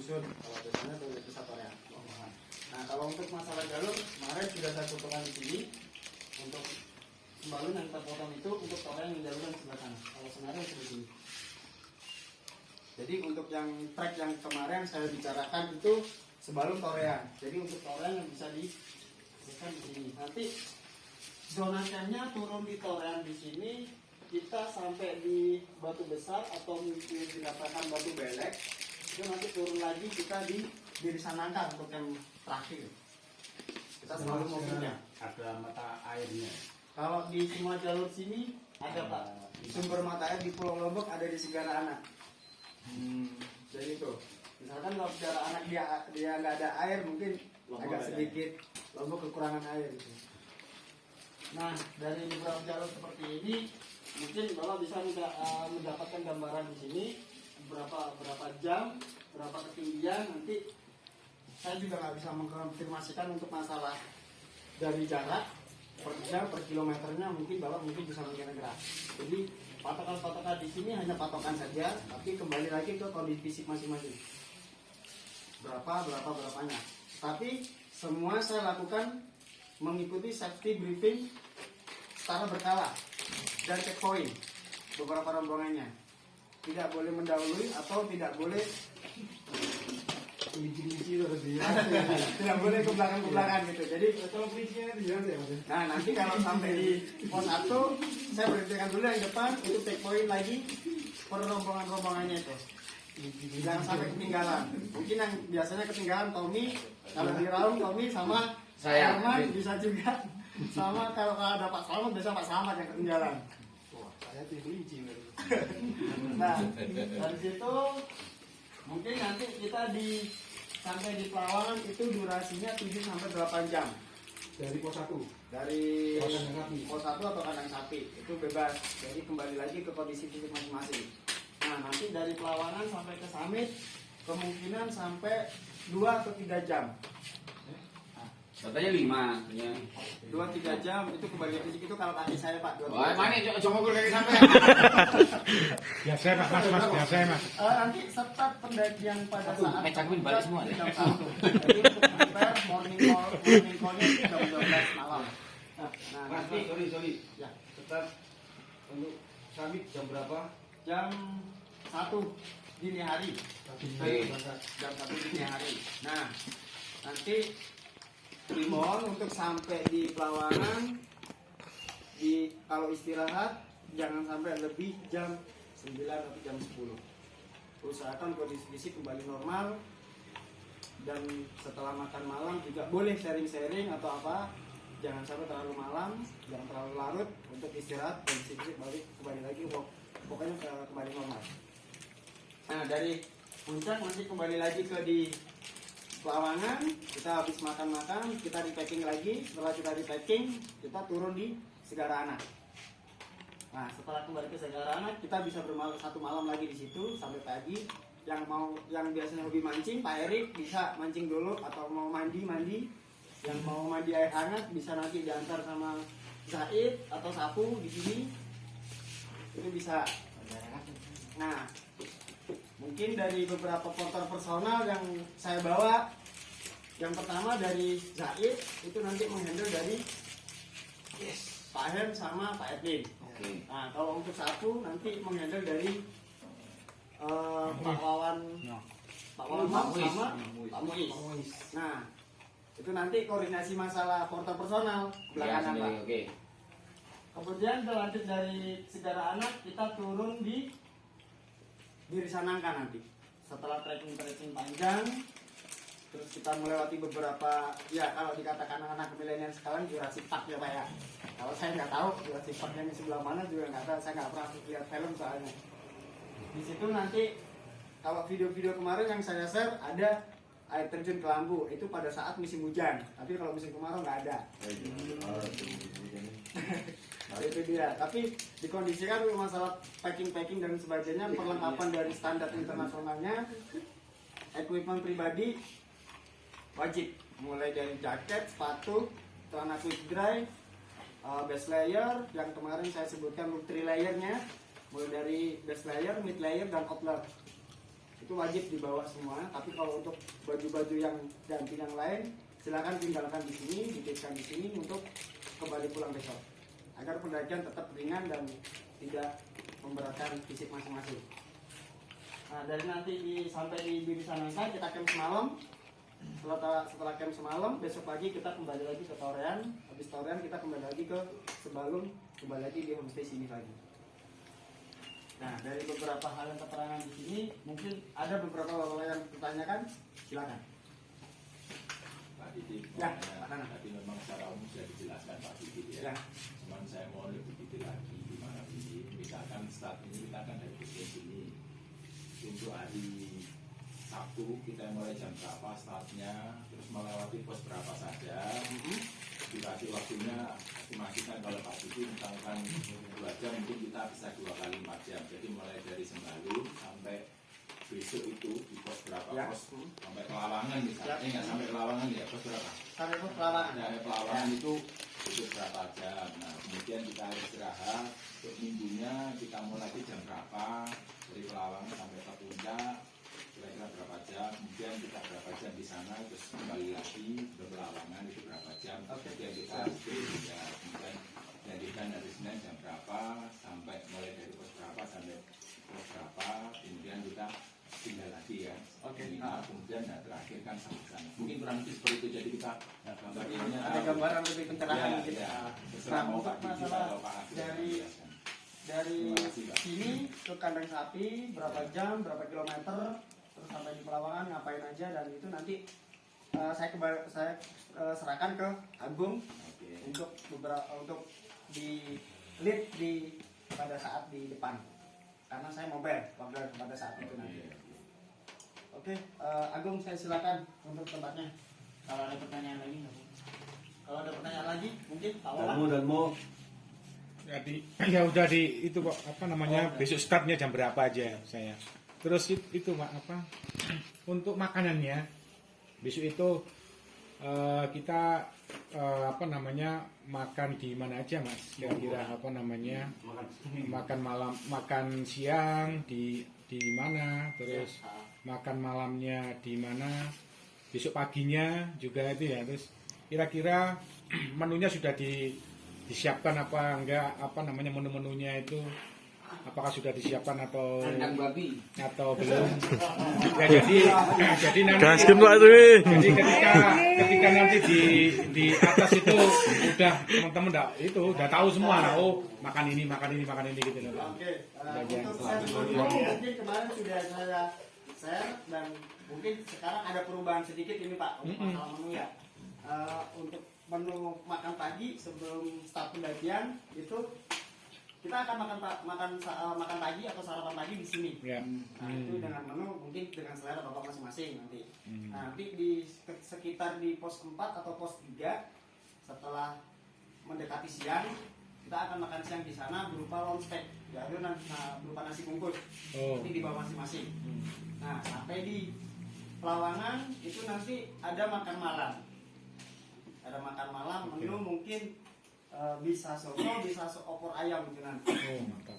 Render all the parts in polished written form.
susun. Kalau biasanya tuh itu satu area. Nah kalau untuk masalah jalur kemarin sudah saya fotokan di sini untuk sembalun yang terpotong itu untuk torean yang jalur yang sebelah sana. Kalau sebenarnya seperti sini. Jadi untuk yang track yang kemarin saya bicarakan itu sembalun torean. Jadi untuk torean yang bisa diberikan di sini. Nanti zonasinya turun di torean di sini. Kita sampai di Batu Besar atau mungkin dikatakan Batu Belek itu nanti turun lagi kita di Diri Sanangka untuk yang terakhir. Kita selalu mobilnya. Ada mata airnya. Kalau di semua jalur sini ada Pak. Sumber mata air di Pulau Lombok ada di Segara Anak. Jadi itu. Misalkan kalau Segara Anak dia nggak ada air mungkin agak sedikit Lombok kekurangan air gitu. Nah dari beberapa jalur seperti ini mungkin Bapak bisa mendapatkan gambaran di sini berapa jam, berapa ketinggian. Nanti saya juga nggak bisa mengkonfirmasikan untuk masalah dari jarak per jam, per kilometernya mungkin Bapak mungkin bisa mengkira-kira. Jadi patokan-patokan di sini hanya patokan saja, tapi kembali lagi ke kondisi fisik masing-masing. Berapanya. Tapi semua saya lakukan mengikuti safety briefing secara berkala dan checkpoint beberapa rombongannya. Tidak boleh mendahului atau tidak boleh tidak boleh ke belakang gitu. Jadi Kalau perinciannya itu jelas ya Mas. nah nanti kalau sampai di pos 1 saya berhentikan dulu yang depan untuk checkpoint lagi per rombongannya itu. Jangan sampai ketinggalan. Mungkin yang biasanya ketinggalan Tommy, kalau di Raung Tommy sama Saya. Herman bisa juga. Sama kalau ada Pak Slamet biasa Pak Slamet yang ketinggalan. Wah, saya tuh izin. Nah, dari situ mungkin nanti kita sampai di Pelawangan itu durasinya 7 sampai 8 jam. Dari pos 1. Dari Kandang sapi. pos 1 atau kandang sapi itu bebas. Jadi kembali lagi ke kondisi fisik masing-masing. Nah, nanti dari Pelawangan sampai ke Summit kemungkinan sampai 2 atau 3 jam. Katanya 5. Ya. 2-3 jam itu kembali ke fisik itu kalau kaki saya Pak. 2-3 Wah, jam. mana coba gue kayak sampai. Biasa Pak, Mas, biasa Mas. Nanti start pendakian pada saat Mecakuin balik semua. jam 1. Jadi untuk prepare morning call-nya jam 12 malam. Nah, nanti sorry. ya Tetap untuk summit jam berapa? jam 1 dini hari. Baik. Jam 1 dini hari. Nah, nanti dimohon untuk sampai di Pelawangan kalau istirahat jangan sampai lebih jam 9 atau jam 10. Usahakan kondisi fisik kembali normal dan setelah makan malam juga boleh sharing-sharing atau apa. Jangan sampai terlalu malam, jangan terlalu larut untuk istirahat kondisi fisik kembali lagi pokoknya kembali normal. Nah, dari puncak nanti kembali lagi ke di Pelawangan, kita habis makan-makan, kita di-packing lagi. Setelah kita di-packing, kita turun di Segara Anak. Nah, setelah kembali ke Segara Anak, kita bisa satu malam lagi di situ sampai pagi. Yang biasanya hobi mancing, Pak Erik bisa mancing dulu atau mau mandi. Yang mau mandi air hangat bisa nanti diantar sama Zaid atau Sapu di sini. Itu bisa. Nah, mungkin dari beberapa porter personal yang saya bawa, yang pertama dari Zaid itu nanti menghandle dari Pak Hem sama Pak Edwin. Oke. Nah, kalau untuk Sapu nanti menghandle dari Pak Wawan sama Pak Muiz. Nah, itu nanti koordinasi masalah porter personal belakangan Pak. Oke. Kemudian lanjut dari Segara Anak kita turun di Diri Sanangka nanti. Setelah trekking panjang, terus kita melewati beberapa, ya kalau dikatakan anak-anak milenial sekarang Jurassic Park ya Pak ya. Kalau saya nggak tahu Jurassic Parknya di sebelah mana juga nggak tahu, saya nggak pernah lihat film soalnya. Di situ nanti kalau video-video kemarin yang saya share ada air terjun Kelambu itu pada saat musim hujan, tapi kalau musim kemarau nggak ada. Itu dia. Tapi dikondisikan untuk masalah packing dan sebagainya, perlengkapan dari standar internasionalnya, equipment pribadi wajib, mulai dari jaket, sepatu, celana quick dry, base layer yang kemarin saya sebutkan 3 layernya, mulai dari base layer, mid layer dan top layer. itu wajib dibawa semua. Tapi kalau untuk baju-baju yang ganti yang lain, silakan tinggalkan di sini, dititipkan di sini untuk kembali pulang besok, agar pendakian tetap ringan dan tidak memberatkan fisik masing-masing. Nah, dari nanti sampai di Bini Sanangka kita camp semalam. Setelah camp semalam, besok pagi kita kembali lagi ke Torean. Habis Torean kita kembali lagi ke Sebalung, kembali lagi di homestay sini lagi. Nah, dari beberapa hal yang keterangan di sini, mungkin ada beberapa bapak yang ditanyakan, silakan. Pak Didi, Ya, Pak Nana. tadi memang secara umum sudah dijelaskan Pak Didi ya. Ya. Cuman saya mau lebih detail lagi di mana ini. Misalkan start ini kita akan dari puskes ini. Untuk hari Sabtu kita mulai jam berapa startnya, terus melewati pos berapa saja. Dikasih waktunya estimasikan kalau Pak Didi misalkan 2 jam mungkin kita bisa 2 kali 4 jam. Jadi mulai dari Sembalun sampai besok itu di pos berapa Ya. pos sampai Pelawangan misalnya, Ya. nggak sampai Pelawangan ya pos berapa? Sampai ke Pelawangan. Sampai Pelawangan itu besok berapa jam. Nah kemudian kita istirahat, untuk minggunya kita mulai lagi jam berapa dari Pelawangan sampai ke Puncak kira-kira berapa jam, kemudian kita berapa jam di sana, terus kembali lagi ke Pelawangan itu berapa jam, kemudian kita ya, kemudian jadikan dari Senin jam berapa sampai mulai dari pos berapa sampai pos berapa, kemudian kita tinggal lagi ya. Oke. Nah, kemudian terakhir kan sampai sana. Mungkin kurang lebih seperti itu. Jadi kita gambarnya Ada gambaran lebih pencerahan ya, mungkin. ya. Nah, Terserah mau untuk Pak Didi masalah atau Pak Agus yang dari menjelaskan. dari Terima kasih, Pak. sini ke kandang sapi berapa jam, berapa kilometer, terus sampai di Pelawangan ngapain aja, dan itu nanti saya serahkan ke Agung Oke. untuk di lead pada saat di depan, karena saya mobile pada saat itu nanti. Oke, Agung, saya silakan untuk tempatnya. Kalau ada pertanyaan lagi, kalau ada pertanyaan lagi, mungkin Pak Wawan. Dan mau Jadi ya udah di itu kok apa namanya Oh, besok startnya jam berapa aja saya. Terus itu Pak apa untuk makanannya besok itu kita apa namanya makan di mana aja Mas? Kira-kira apa namanya makan malam, makan siang di mana, terus makan malamnya di mana, besok paginya juga itu ya. Terus kira-kira menunya sudah disiapkan apa enggak, apa namanya menu-menunya itu apakah sudah disiapkan atau Kandang babi. belum ya, jadi nanti gaskin Pak Dwi. jadi ketika nanti di atas itu udah teman-teman udah tahu semua, oh makan ini gitu loh Pak. Oke, Bagian untuk set menu mungkin kemarin sudah saya share, dan mungkin sekarang ada perubahan sedikit ini Pak untuk masalah menu ya. Untuk menu makan pagi sebelum start pendakian itu kita akan makan pagi atau sarapan pagi di sini. Ya. Nah, itu dengan menu mungkin dengan selera bapak masing-masing nanti. Nah, nanti di sekitar di pos 4 atau pos 3 setelah mendekati siang kita akan makan siang di sana berupa long steak, yaitu berupa nasi bungkus. Oh. Ini dibawa masing-masing. Nah, sampai di Pelawangan itu nanti ada makan malam. Ada makan malam, menu mungkin bisa soto, bisa opor ayam gitu nanti. Oh mantap.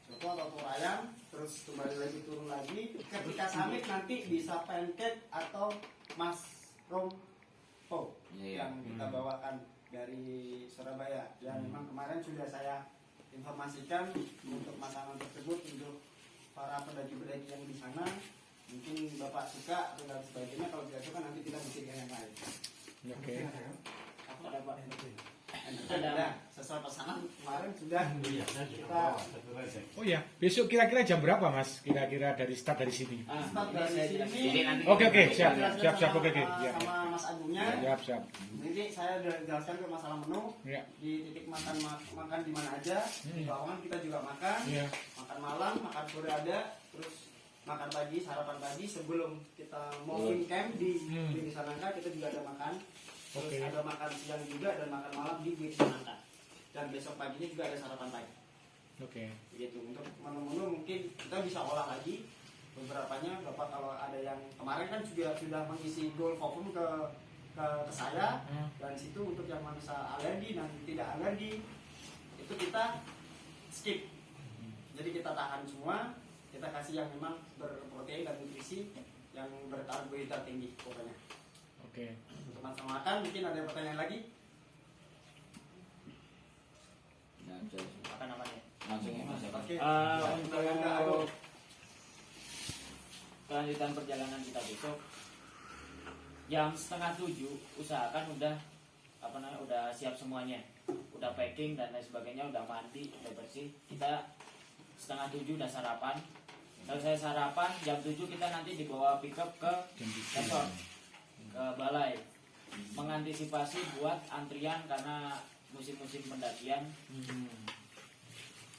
Soto atau opor ayam, terus kembali lagi turun lagi. Ketika summit nanti bisa pancake atau mushroom po Iya. yang kita bawakan dari Surabaya. Ya memang kemarin sudah saya informasikan untuk makanan tersebut untuk para pendaki-pendaki yang di sana. Mungkin Bapak suka atau dan sebagainya. Kalau tidak suka nanti kita bikin yang lain. Oke. Apa ada Pak? Ada sesuai pesanan kemarin sudah kita Oh ya, besok kira-kira jam berapa Mas? Kira-kira dari start dari sini. start dari sini. Oke, siap, oke, ya. Sama Mas Agungnya. Siap. Nanti saya udah jelaskan ke masalah menu. Ya. Di titik makan di mana aja. Di Pelawangan kita juga makan. Iya. Makan malam, makan sore ada. Terus makan pagi, sarapan pagi sebelum kita moving camp di Bini Sanangka kita juga ada makan. Terus Oke. ada makan siang juga dan makan malam di Bini Sanangka. Dan besok paginya juga ada sarapan pagi. Oke. Begitu. Untuk menu-menu mungkin kita bisa olah lagi beberapanya. Bapak kalau ada yang kemarin kan sudah mengisi goal form ke saya, dan situ untuk yang masa alergi dan tidak alergi itu kita skip. Jadi kita tahan semua. kita kasih yang memang berprotein dan nutrisi yang berkarbohidrat tinggi pokoknya. Oke. Untuk masalah makan, mungkin ada pertanyaan lagi? Nah, bisa- Apa namanya? langsung ya Mas ya, Pak. Oke. Untuk kelanjutan perjalanan kita besok jam 6:30 usahakan udah udah siap semuanya, udah packing dan lain sebagainya, udah mandi, udah bersih. Kita 6:30 udah sarapan. Selesai sarapan jam 7 kita nanti dibawa pickup ke resort, ke balai, mengantisipasi buat antrian karena musim-musim pendakian.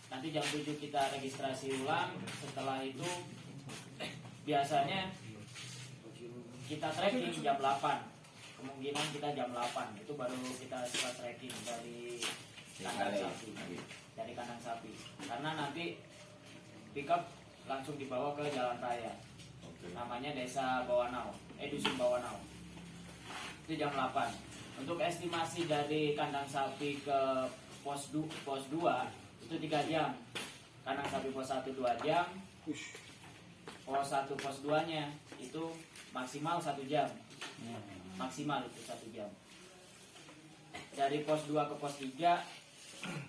Nanti jam 7 kita registrasi ulang. Setelah itu biasanya kita trekking jam 8. Kemungkinan kita jam 8 itu baru kita start trekking dari kandang sapi. Dari kandang sapi. Karena nanti pickup langsung dibawa ke jalan raya. Namanya Desa Bawanau, Dusun Bawanau. Itu jam 8. Untuk estimasi dari kandang sapi ke pos 2 itu 3 jam. Kandang sapi pos 1 2 jam. Pos 1 pos 2-nya itu maksimal 1 jam. Maksimal itu 1 jam. Dari pos 2 ke pos 3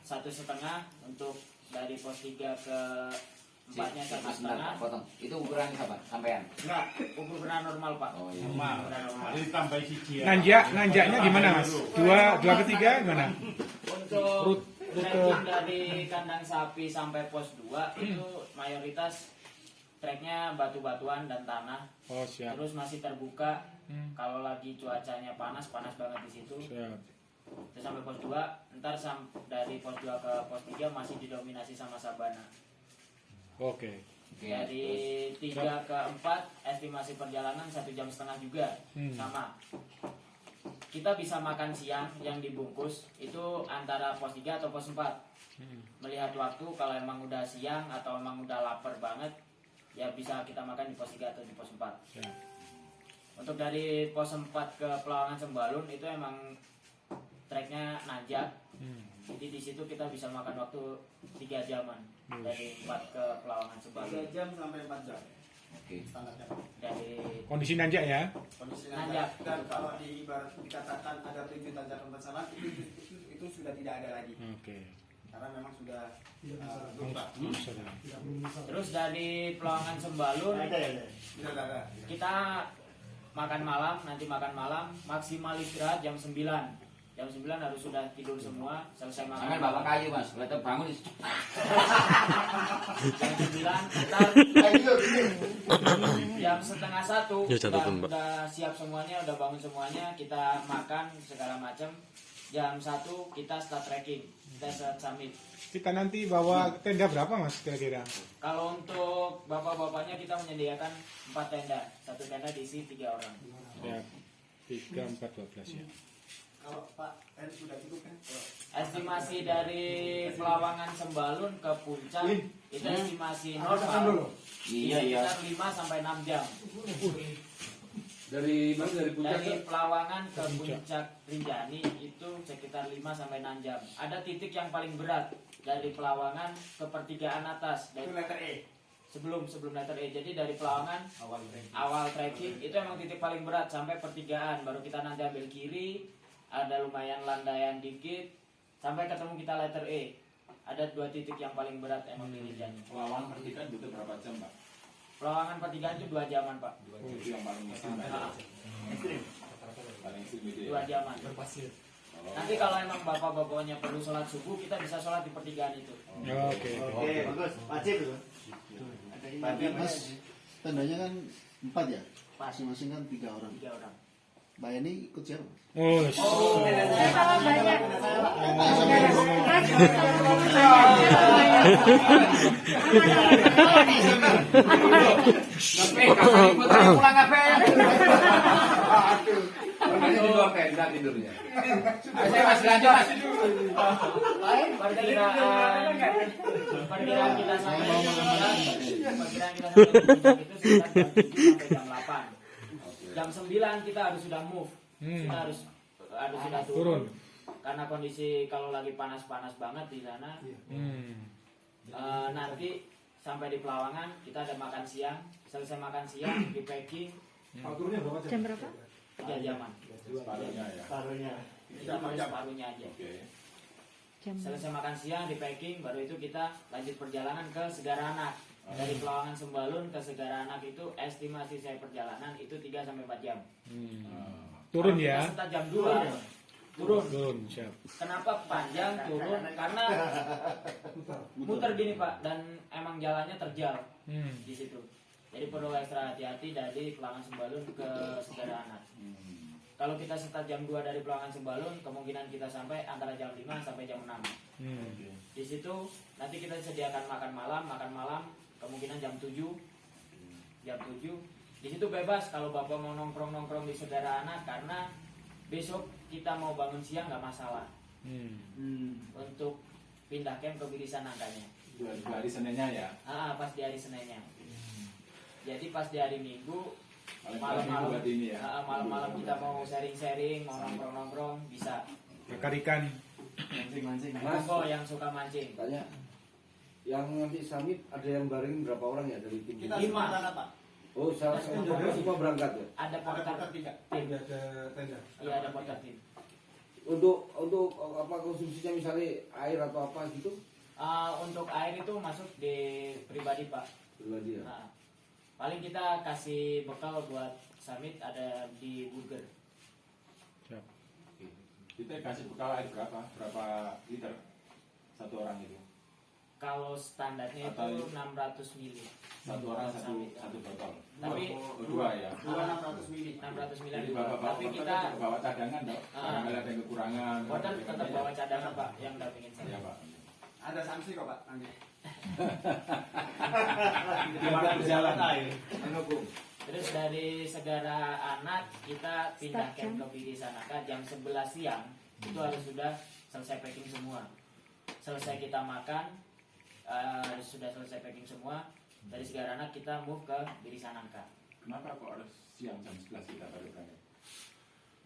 1,5. Untuk dari pos 3 ke 4-nya 1,5. Potong. Itu ukuran apa? Sampean. Enggak, ukuran normal Pak. Oh iya. Ukuran normal. Jadi tambah siji ya. Nanjaknya gimana Mas? Dua ketiga gimana? Untuk trekking dari kandang sapi sampai pos 2 itu mayoritas treknya batu-batuan dan tanah. Oh siap. Terus masih terbuka. Kalau lagi cuacanya panas banget di situ. Siap. Terus sampai pos 2, ntar dari pos 2 ke pos 3 masih didominasi sama sabana. Oke. Oke, Dari terus 3 ke 4 estimasi perjalanan 1,5 jam juga. Sama. Kita bisa makan siang yang dibungkus itu antara pos 3 atau pos 4. Melihat waktu, kalau emang udah siang atau emang udah lapar banget, ya bisa kita makan di pos 3 atau di pos 4. Siap. Untuk dari pos 4 ke Pelawangan Sembalun itu emang treknya nanjak. Jadi di situ kita bisa makan waktu 3 jaman dari 4 ke Pelawangan Sembalun. 3 jam sampai 4 jam. Oke. Standarnya. Dari Kondisi nanjak ya. Kondisi Nanjak. dan kalau dikatakan ada 7 tanjakan bersama itu sudah tidak ada lagi. Oke. Karena memang sudah berubah. terus dari Pelawangan Sembalun Sudah ada. kita makan malam maksimal istirahat jam 9. Jam 9 harus sudah tidur semua, selesai makan. Jangan bawa kayu Mas, kalau bangun Jam 9 kita jam setengah 1 udah siap semuanya, udah bangun semuanya, kita makan segala macam. Jam 1 kita start trekking, kita start summit. Kita nanti bawa tenda berapa Mas kira-kira? Kalau untuk bapak-bapaknya kita menyediakan 4 tenda, satu tenda diisi 3 orang. Ya. 3, 4, 12 ya. Kalau Pak N sudah cukup kan? Estimasi dari Pelawangan Sembalun ke puncak itu estimasi normal. Iya. Sekitar 5 sampai 6 jam. Dari mana? Dari Dari Pelawangan ke puncak Rinjani itu sekitar 5 sampai 6 jam. Ada titik yang paling berat dari Pelawangan ke pertigaan atas. Itu letter E. Sebelum letter E. Jadi dari Pelawangan awal trekking itu emang titik paling berat sampai pertigaan. Baru kita nanti ambil kiri, ada lumayan landaian dikit sampai ketemu kita letter E. Ada 2 titik yang paling berat emang di Rinjani. Pelawan pertigaan butuh berapa jam Pak? Pelawangan pertigaan itu 2 jaman Pak. Itu yang paling ekstrim. Paling ekstrim itu ya. 2 jaman. Nanti kalau emang bapak-bapaknya perlu sholat subuh, kita bisa sholat di pertigaan itu. Oke. Oke, bagus. Wajib itu. Tapi Mas, tendanya kan 4 ya? Pas Masing-masing kan 3 orang. 3 orang. Mbak ini ikut siapa? Oh, pulang apa ya? Makanya di luar tenda tidurnya. Saya masih lanjut Mas. Perkiraan kita sampai di puncak itu sekitar jam 7 sampai jam 8. Jam 9 kita harus sudah move. Kita harus sudah turun. Karena kondisi kalau lagi panas-panas banget di sana. Nanti sampai di Pelawangan kita ada makan siang. Selesai makan siang di packing Jam berapa? 3 jaman. Separuhnya ya. Taruhnya. Itu baru separuhnya aja. Oke. Jam Selesai makan siang di packing, baru itu kita lanjut perjalanan ke Segara Anak. Dari Pelawangan Sembalun ke Segara Anak itu estimasi saya perjalanan itu 3 sampai 4 jam. Turun Kalau ya. kita start jam 2 turun. Turun, siap. Kenapa panjang turun? Karena muter gini Pak, dan emang jalannya terjal di situ. Jadi perlu ekstra hati-hati dari Pelawangan Sembalun ke Segara Anak. Kalau kita start jam 2 dari Pelawangan Sembalun, kemungkinan kita sampai antara jam 5 sampai jam 6. Di situ nanti kita sediakan makan malam kemungkinan jam 7. Jam 7. Di situ bebas kalau Bapak mau nongkrong-nongkrong di Segara Anak, karena besok kita mau bangun siang nggak masalah. Untuk pindah camp ke Birisan angkanya. Di hari Seninnya ya. Pas di hari Seninnya. Jadi pas di hari Minggu Paling malam-malam buat ini ya. malam-malam kita mau sharing-sharing, mau nongkrong-nongkrong bisa. Bakar ikan. Mancing-mancing. Monggo yang suka mancing. Tanya, yang nanti summit ada yang bareng berapa orang ya dari tim? Kita 5. semua berangkat, Pak. Oh, semua berangkat ya. Ada Ada porter porter 3. tim. Ada tenda. Iya ada porter tim. Untuk apa konsumsinya misalnya air atau apa gitu? Untuk air itu masuk di pribadi Pak. Pribadi ya. Nah, paling kita kasih bekal buat summit ada di burger. Siap. Kita kasih bekal air berapa? Berapa liter satu orang itu? Kalau standarnya Atau itu 600 ml. Satu orang Summit. satu botol. Tapi Dua ya. 600 mili. 600 ml. Jadi bapak Tapi kita bawa cadangan dong. Barangkali ada yang kekurangan. porter tetap bawa cadangan Pak yang dampingin Ya saya. Pak. Ada sanksi kok, Pak. Nanti. Gimana berjalan? Menukung. Terus dari Segara Anak kita pindah Start camp jam? ke Birisanaka jam 11 siang. Itu harus sudah selesai packing semua. Selesai kita makan, sudah selesai packing semua. Dari Segara Anak kita move ke Birisanaka. Kenapa kok harus siang jam 11 kita baru berangkat?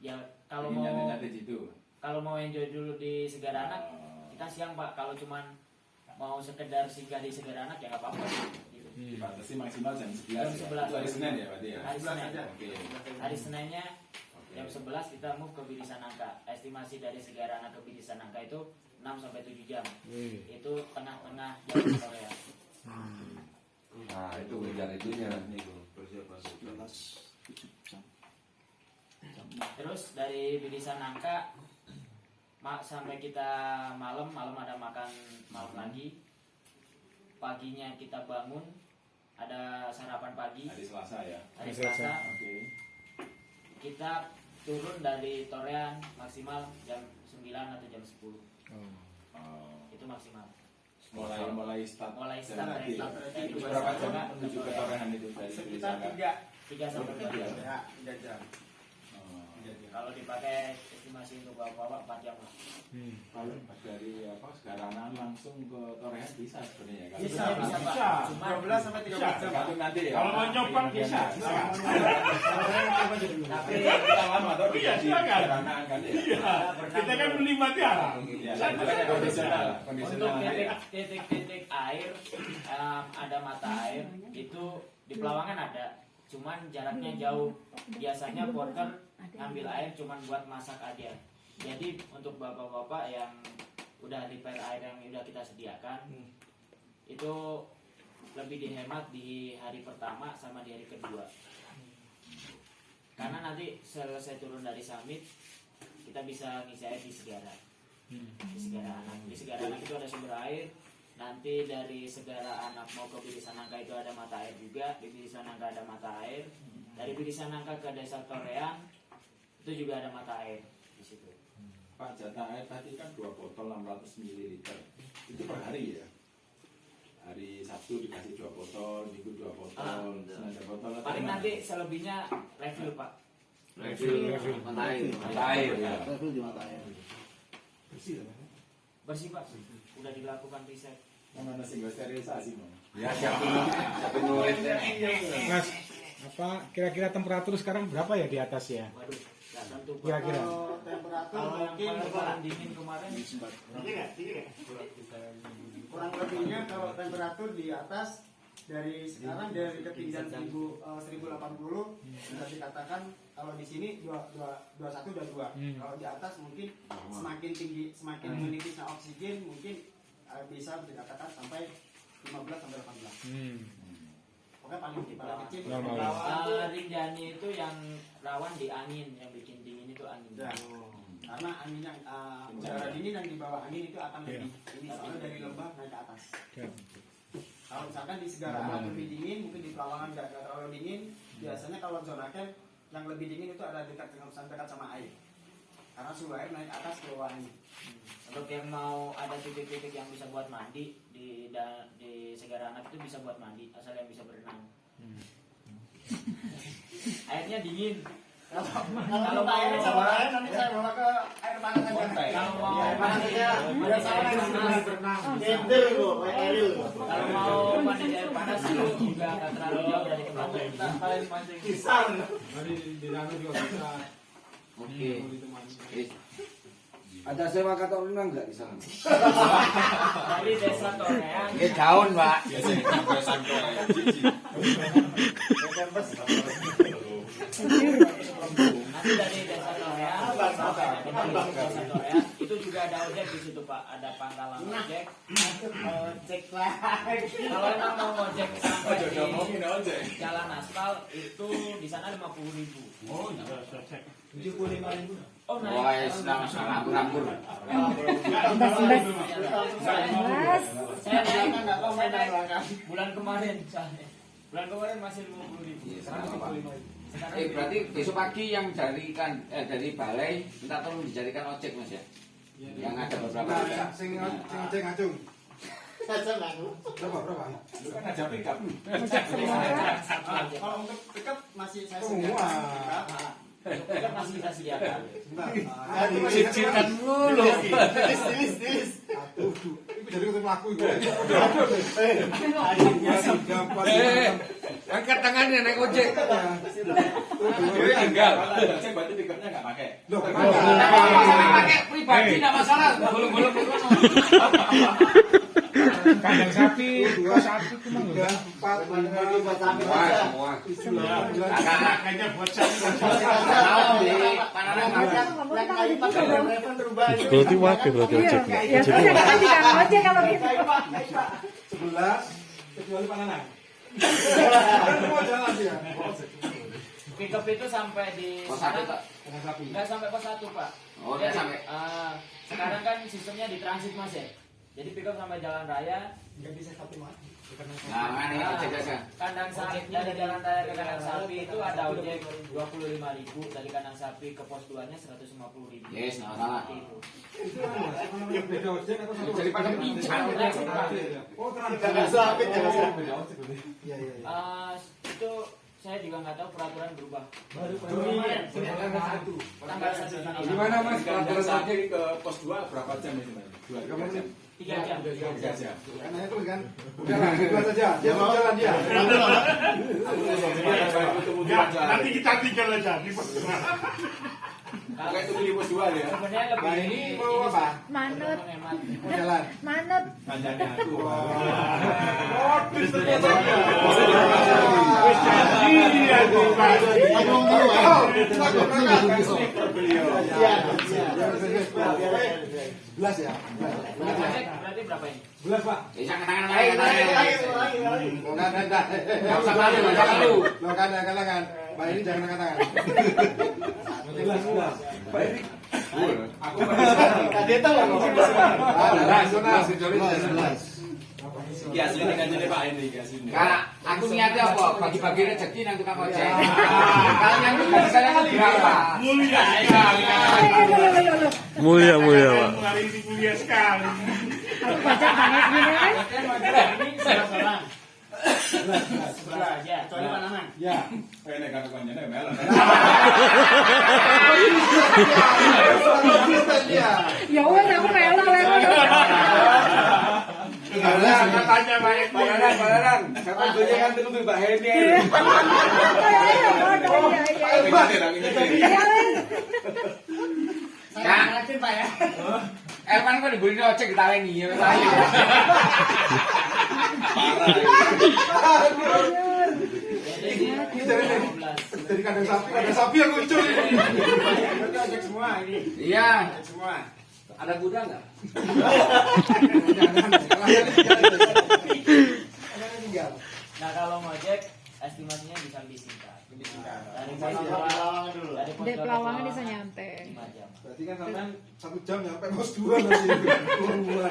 Ya kalau Ini mau nyata-nyata di situ. enjoy dulu di Segara Anak kita siang Pak. Kalau cuman mau sekedar singgah di Segara Anak ya nggak apa-apa. Gitu. Dibatasi maksimal jam 11. Jam 11. Itu hari Senin ya berarti ya. Hari Senin. Oke. Hari Seninnya Oke. jam 11 kita move ke Birisanaka. Estimasi dari Segara Anak ke Birisanaka itu 6 sampai 7 jam. Itu tengah-tengah jalan Korea. Nah, itu ngejar itunya nih persiapan. Terus dari Birisanaka sampai kita malam ada makan malam lagi. Paginya kita bangun ada sarapan pagi. Hari Selasa ya. Hari Selasa. Selasa Oke. kita turun dari Torean maksimal jam 9 atau jam 10. Oh. Itu maksimal. Mulai start. Mulai jam start nanti. dari Itu berapa jam menuju ke Torehan itu dari Sekitar Birisanaka? 3 sampai 4 jam. Ya, 3 jam. Oh. Kalau dipakai estimasi untuk bawa-bawa 4 jam lah. Kalau dari Segaranan langsung ke Torehan bisa sebenarnya kan? Bisa Pak. Cuma 12 sampai 13 jam. Tergantung nanti ya. Kalau mau nyoba bisa. tapi Kita lama tuh di Iya, silakan. Segaranan kan ya. Kita kan menikmati alam. Ya, itu kondisional. untuk Kondisional ya. titik-titik air ada mata air itu di Pelawangan ada. Cuman jaraknya jauh. Biasanya porter ngambil air cuman buat masak aja. Jadi untuk bapak-bapak yang udah repair air yang udah kita sediakan itu lebih dihemat di hari pertama sama di hari kedua. Karena nanti selesai turun dari summit kita bisa ngisi air di Segara. Di Segara Anak. Di Segara Anak itu ada sumber air. Nanti dari Segara Anak mau ke Birisanaka itu ada mata air juga. Di Birisanaka ada mata air. Dari Birisanaka ke Desa Torean itu juga ada mata air di situ. Pak, jatah air tadi kan 2 botol 600 ml. Itu per hari ya? Hari Sabtu dikasih 2 botol, Minggu 2 botol, Senin 2 botol. atau Paling gimana? nanti selebihnya refill Pak. Refill. Mata air ya. Refill di mata air. Bersih Pak. Udah dilakukan riset. Mana single sterilisasi Bang? Ya, siapin nulisnya. Mas, apa kira-kira temperatur sekarang berapa ya di atas ya? Waduh, nggak tentu Pak. Kira-kira. Kalau temperatur Kalau yang mungkin paling dingin kemarin kurang lebihnya kalau temperatur di atas dari sekarang dari ketinggian 1080 bisa dikatakan kalau di sini 21 udah 2. Kalau di atas mungkin semakin tinggi, semakin menipisnya oksigen mungkin bisa dikatakan sampai 15 sampai 18. Pokoknya paling kecil. Rinjani itu yang rawan di angin, yang bikin dingin itu angin. Ya. Karena angin yang udara dingin yang di bawah angin itu akan lebih ini soalnya dari lembah naik ke atas. Kalau misalkan di Segara lebih dingin, mungkin di Pelawangan nggak terlalu dingin. Biasanya kalau zona camp yang lebih dingin itu ada dekat sama air. Karena suhu air naik atas ke bawah angin. Untuk yang mau ada titik-titik yang bisa buat mandi di Segara Anak itu bisa buat mandi asal yang bisa berenang. Airnya dingin. Kalau mau air sama air nanti saya bawa ke air panas aja. Kalau mau Air panas aja. Biar saya berenang. Kalau mau mandi di air panas itu juga nggak terlalu jauh dari tempat kita. Nanti di danau juga bisa. Oke. Ada sewa kata renang nggak di sana? Dari desa Toreang. Daun, Pak. Biasanya kebiasaan kok. Nanti dari desa Toreang sampai desa Toreang itu juga ada ojek di situ Pak, ada pangkalan ojek. Ojek lagi. Kalau emang mau ojek sampai di Ngomongin aja. jalan aspal itu di sana 50.000. Oh, iya. 75.000. Oh naik. Wah, senang ngambur. Saya naik bulan kemarin soalnya. Bulan kemarin masih 50.000. Sekarang 55.000. Berarti besok pagi yang dari balai minta tolong dijadikan ojek Mas ya? Yang ada beberapa. Sing ngacung. Berapa? Lu kan ngajak pick-up. Kalau untuk pickup masih saya Semua. Kita masih kita sediakan. Cicitan dulu. Stilis. Aduh, itu jadi ketemu aku itu. Angkat tangannya naik ojek. Dia tinggal. Ojek berarti pick-upnya nggak pakai. Loh, Pakai pribadi enggak masalah. Bolong-bolong itu. kandang sapi, dua sapi itu mah enggak. Semua. Kakaknya buat sapi. Berarti wakil berarti Iya, ojek. ya sudah kan tidak ojek kalau gitu. 11 kecuali Pananang. Semua jalan dia. Pickup itu sampai di Pos satu sekarang tak? Kandang sapi. nggak sampai pos 1 Pak. Oh, Jadi, nggak sampai. sekarang kan sistemnya di transit Mas ya. Jadi pickup sampai jalan raya. nggak bisa satu mati. Nah, ini ojek aja. Kandang sapi dari jalan raya ke kandang sapi itu ada ojek 25.000, dari kandang sapi ke pos 2-nya 150.000. Yes, nggak masalah. Seperti itu. Yang beda ojek atau satu? Jadi pada pincang. Oh, Kandang sapi, kandang sapi. Iya. Itu saya juga nggak tahu peraturan berubah. Baru kemarin. Tanggal 1 Gimana Mas? Kandang sapi ke pos 2 berapa jam itu Mas? 2 jam. 3 jam. 3 jam. Karena itu kan udah lah, itu saja. Dia mau jalan dia. Nanti kita tinggal aja di pos. Pakai itu di pos 2 ya. Sebenarnya lebih Nah, ini mau apa? Manut, menghemat. Mau jalan. manut. Panjangnya aku. Belas ya. Berarti berapa ini? Belas Pak. Jangan tangan lagi. Enggak usah malu, enggak usah malu. Lo kan. Pak ini jangan angkat tangan. Belas. Pak ini. Aku Tadi itu Belas. ya aslinya kan jadi Pak ini aslinya. Karena aku niatnya apa? Bagi-bagi rezeki nang tukang ojek. Kalian juga bisa yang berapa? Mulia Pak. Hari ini mulia sekali. Aku baca banget gini kan. Ini sebelah sebelah aja. kecuali Pananang. Ya. Ini kan konjene melon. Ya wes aku rela lewat. Katanya Balarang. Kapan gojengan tunggu Mbak Heni. Saya ngelakuin Pak ya. Elman kok dibully ojek ditaleni ya. Dari kandang sapi yang muncul ini. Berarti ojek semua ini. Iya. Ojek semua. Ada kuda nggak? Nah kalau ngojek estimasinya bisa disingkat. Dari pos Dek Pelawangan bisa nyampe. 5 jam. Berarti kan sampean 1 jam nyampe pos 2 nanti. Keluar.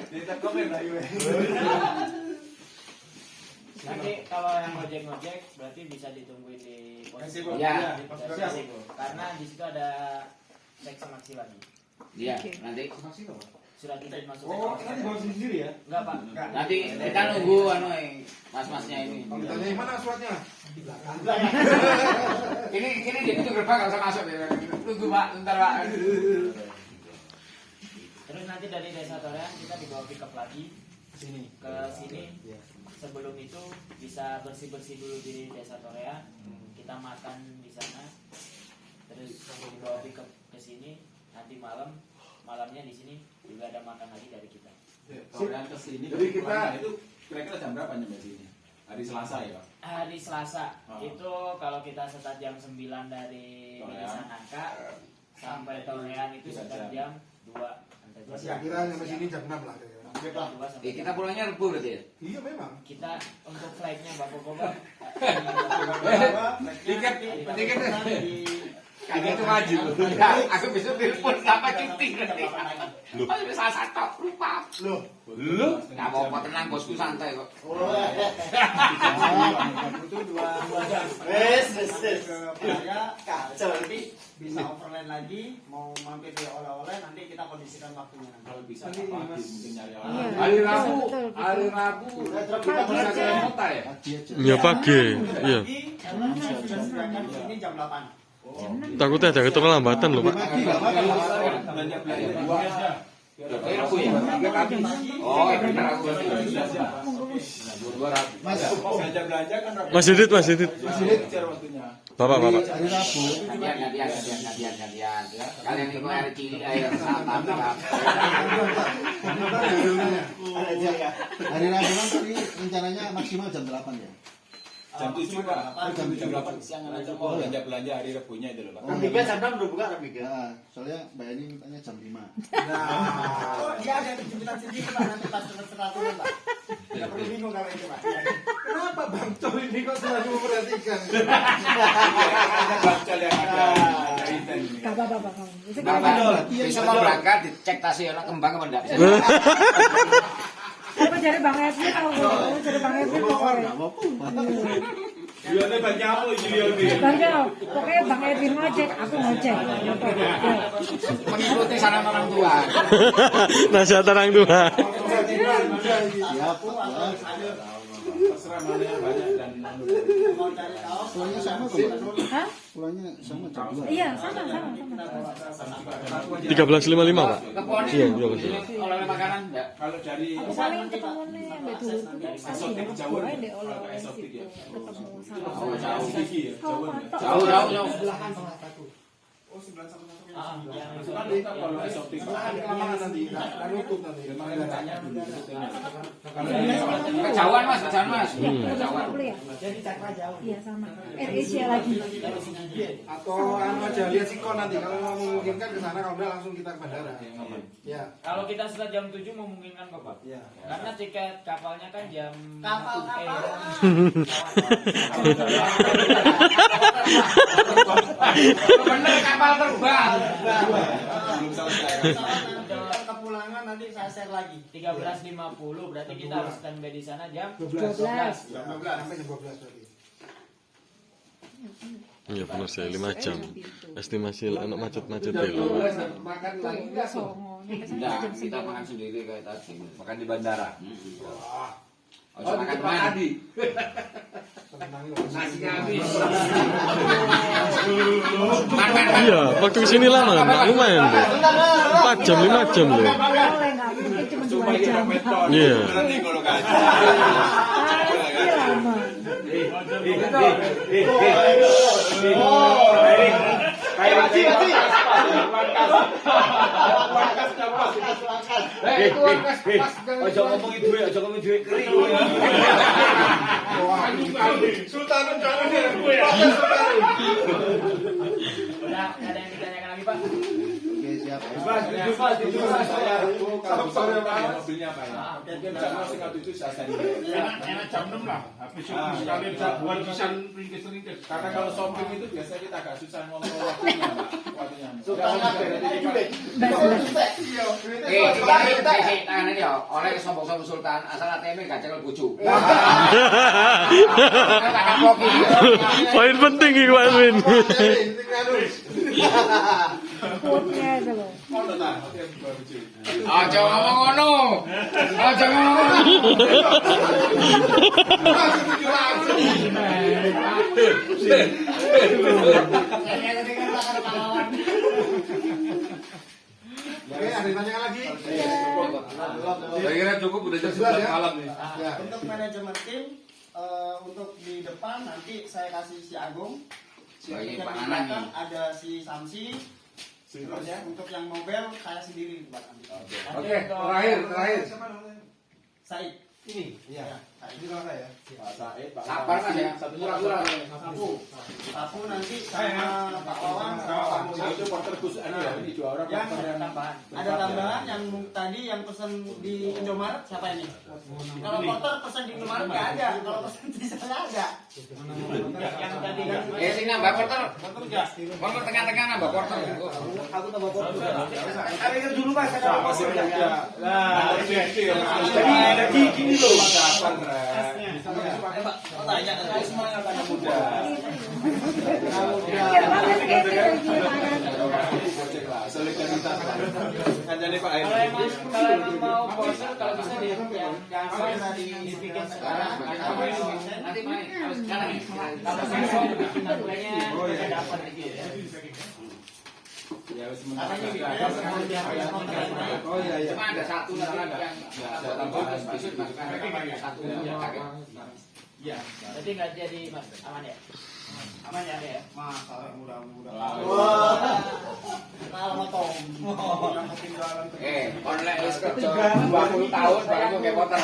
Kita komen lah yuk. Nanti kalau yang ngojek berarti bisa ditungguin di pos. Ya. Di pos Gasibu. Karena di situ ada cek semaksi lagi. Iya, nanti Surat izin masuk. Oh, nanti bawa sendiri ya? Enggak, Pak. nanti kita nunggu mas-masnya ini. Kalau ditanya mana suratnya? Ini di pintu gerbang nggak usah masuk ya. Tunggu Pak, bentar Pak. Terus nanti dari Desa Torean kita dibawa pick up lagi ke sini. Sebelum itu bisa bersih-bersih dulu di Desa Torean. Kita makan di sana. Terus dibawa pick up ke sini. Nanti malamnya di sini juga ada makan lagi dari kita. Torean ke sini. Jadi kita- itu kira-kira jam berapa nyampe sini? Hari Selasa ya, Pak? Hari Selasa Oh. itu kalau kita start jam 9 dari Torean. Desa Nangka sampai Torean itu Bisa start jam. jam 2. Kira nyampe sini jam 6 lah kira-kira. Kita pulangnya Rebu berarti ya? Iya memang. Kita untuk flightnya Bapak-bapak Tiket di kagak itu maju. Aku besok telepon sampai cuti nanti. Oh, ini salah satu lupa. Loh, Nggak apa-apa tenang bosku santai kok. itu 2 jam. Wes. Ke Praga, kacau. Nanti bisa overland lagi, mau mampir ke oleh-oleh, nanti kita kondisikan waktunya nanti. Kalau bisa Nanti pagi Mas. mungkin nyari Iya. orang. Hari Rabu, Betul, betul. hari Rabu. Kita Pagi bisa aja. ke kota ya? Pagi aja. Ya pagi. Iya. Pagi, sudah sediakan di sini jam 8. Takutnya ada keterlambatan loh, Pak. Pagi nggak apa-apa. Ini Rabu ya? Oh, ya benar Rabu. Dua Rabu. Mas, Belanja kan Mas Didit, Mas Didit. Bicara waktunya. Bapak. hari Rabu. Gantian. Kalian ini air cili, air santan. Hari Rabu kan tadi rencananya maksimal jam 8 ya. Jam 7 Pak. Jam 8 siangan aja mau belanja hari Rebunya itu loh Pak. Ramiga jam 6 udah buka Ramiga. Soalnya Mbak Eni mintanya jam 5. Oh, dia ada kejutan sendiri Pak, nanti pas teraturan Pak. Tidak perlu bingung kalau itu Pak. Kenapa Bang Col ini kok selalu memperhatikan? Ada baca yang ada kaitan ini. Gak apa-apa kamu. Itu Bapak, kamu. besok mau berangkat dicek tasnya anak kembang apa enggak? Aku cari Bang Edwin tahu. Aku cari Bang Edwin tahu. Nggak apa-apa. Jualnya banyak apa ini? Bang Jo, pokoknya Bang Edwin ngojek, aku ngojek. Mengikuti saran orang tua. Nasihat orang tua. Siap. Terserah mana yang banyak dan Pulangnya sama kok, Mbak. Hah? Pulangnya sama jam 2. Iya, sama. 13.55, Pak. Ke Poni. Iya, Oleh makanan enggak? kalau dari Aku paling ketemuannya sampai dulu eksotik tuh jauh pokoknya nih. deh Kalau oleh-oleh eksotik gitu. ya. Ketemu sama Jauh tinggi ya, jauh ya. Jauh. Oh, 9 sama 1 Itu kan kita kalau eksotik Kelamaan nanti, dan nutup nanti. memang tanya dulu. Kejauhan Mas. Kejauhan. ya? Iya sama. Air Asia lagi. Atau aja lihat sikon nanti kalau memungkinkan ke sana, kalau enggak langsung kita ke bandara. Ya. Kalau kita start jam 7 memungkinkan Bapak. Ya. Karena tiket kapalnya kan jam Bener kapal terbang. Belum selesai. Kepulangan nanti saya share lagi. 13.50 berarti kita harus standby di sana jam 12. Jam 12 sampai jam 12 berarti. Iya benar saya 5 jam. Estimasi anak macet-macet Jam itu. 12 makan lagi enggak tuh? Songo. Enggak, kita makan sendiri kayak tadi. Makan di bandara. Oh, Makan mana? Nasinya habis. Makan. Iya, waktu kesini lama kan, Pak. Lumayan loh. 4 jam, 5 jam loh. Oleh nggak mungkin cuma 2 jam. Iya. Nanti kalau kan. Pasti lama. Itu pas. Ojo ngomongin duit, ojo ngomongin duit kering. Sultan jangan dia gue ya. Udah, ada yang ditanyakan lagi Pak? Oke, siap. Mobilnya apa ya? Mungkin jam setengah 7 saya sendiri. Enak jam 6 lah. Habis itu sekalian bisa buat desain ringkis-ringkis. Karena kalau shopping itu biasanya kita agak susah ngomong waktunya, Pak. Waktunya. Tangan ini ya, oleh sombong-sombong sultan, asal ATM gak cekel bojo. Poin penting iki Mas Win. Quote-nya itu loh. Aja ngomong ngono. Aja ngomong ngono. Oke, ada yang tanya lagi? Saya kira cukup udah jam 11 malam nih. Untuk manajemen tim, untuk di depan nanti saya kasih si Agung. Sebagai Yang di penganan belakang nih. ada si Samsi. Terus untuk yang mobil saya sendiri di belakang. Oke, terakhir. Said. Ini, iya. Said. Ini kalau saya. Pak Said, Pak Sabar Mas ya. Murah-murah. Sapu nanti sama Pak Wawan sama Pak Musa. Itu porter khusus ya, ini dua orang Yang porter yang Tambahan. ada tambahan yang tadi yang pesan di Indomaret siapa ini? Kalau porter pesan di Indomaret nggak ada, kalau pesan di sana ada. Yang tadi kan Sing nambah porter. Porter tengah-tengah nambah porter. Aku tambah porter. Ada yang dulu Mas, ada sama masih ada. Nah, Jadi gini loh. Oh, tanya semuanya tanya muda. Iya, banget kayak gitu gimana? Solidaritas. Kan jadi Pak kalau emang mau poster kalau bisa di yang gampang dibikin sekarang Nanti main. Harus sekarang nih. kalau saya bikin harganya udah dapat gitu ya. Ya wis Oh iya iya. Cuma ada satu lagi yang ada tambahan besok masukkan satu yang kaget. Iya. Berarti nggak jadi Mas, aman ya? Aman ya ya? Masalah mudah-mudah. Wah. Kalau Tom. Yang ketinggalan. Online wis kerja 20 tahun baru kayak porter.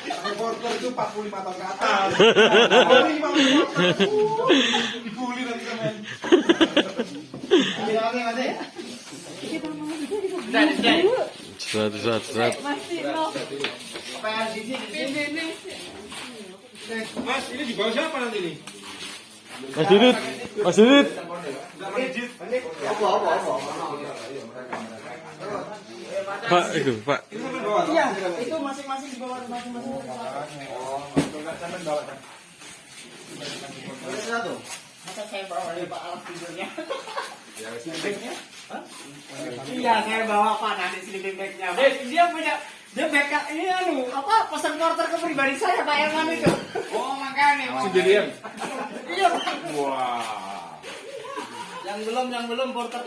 Reporter itu 45 tahun ke atas. Dibully nanti teman. Oke, Mas. Kita mau juga kita Jadi Serat. masih no. Mas, ini dibawa siapa nanti nih? Mas Didit. Pak, itu Pak. Iya, itu masing-masing di bawah masing-masing. Masa saya bawa dari Pak alat tidurnya? Iya, saya bawa Pak nanti sleeping bag-nya. Dia punya backup ini apa pesan porter ke pribadi saya Pak Elman itu. Oh, makanya. Sendirian. Iya Pak. Wah. Yang belum porter